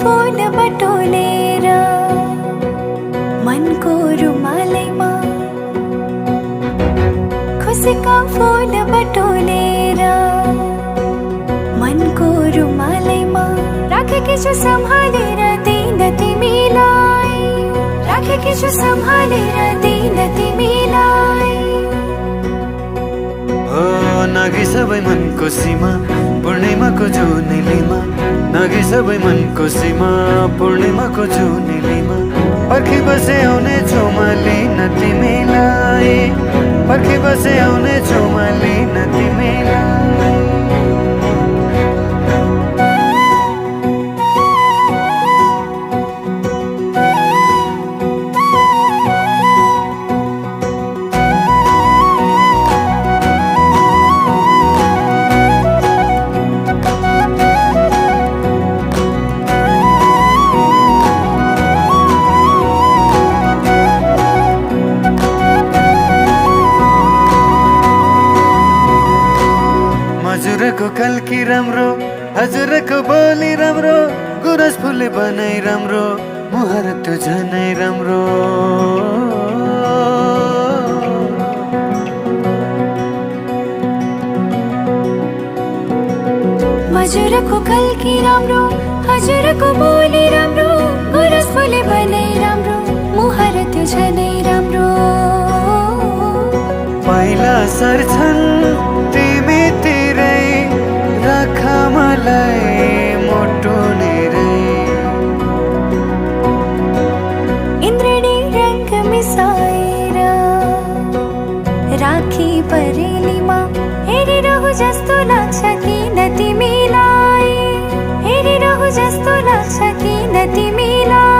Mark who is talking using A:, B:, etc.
A: फूल बटोलेर मनको रुमालैमा खुसीका फूल बटोलेर मनको रुमालैमा राखेकी छु सम्हालेर दिन तिमीलाई, राखेकी छु सम्हालेर दिन तिमीलाई।
B: नागी सबै मनको सीमा पूर्णिमाको जुनेलीमा, नागी सबै मनको सीमा पूर्णिमाको जुनेलीमा। पर्खी बसे आउने छु म लिन तिमीलाई, पर्खी बसे आउने छु म लिन तिमीलाई। हजुरको कल्की राम्रो, हजुरको बोली राम्रो, गुरस फुले बनाई राम्रो, मुहार त्यो झनै राम्रो।
A: हजुरको कल्की राम्रो, हजुरको बोली राम्रो, गुरस फुले बनाई राम्रो, मुहार त्यो झनै राम्रो।
B: पहिला सर्छन् तिमी तिरै, राख मलाई मोटुनेरै।
A: इन्द्रणी रंग मिसाएर राखी परेलीमा हेरिरहु जस्तो लाग्छ किन तिमीलाई, हेरिरहु जस्तो लाग्छ किन तिमीलाई।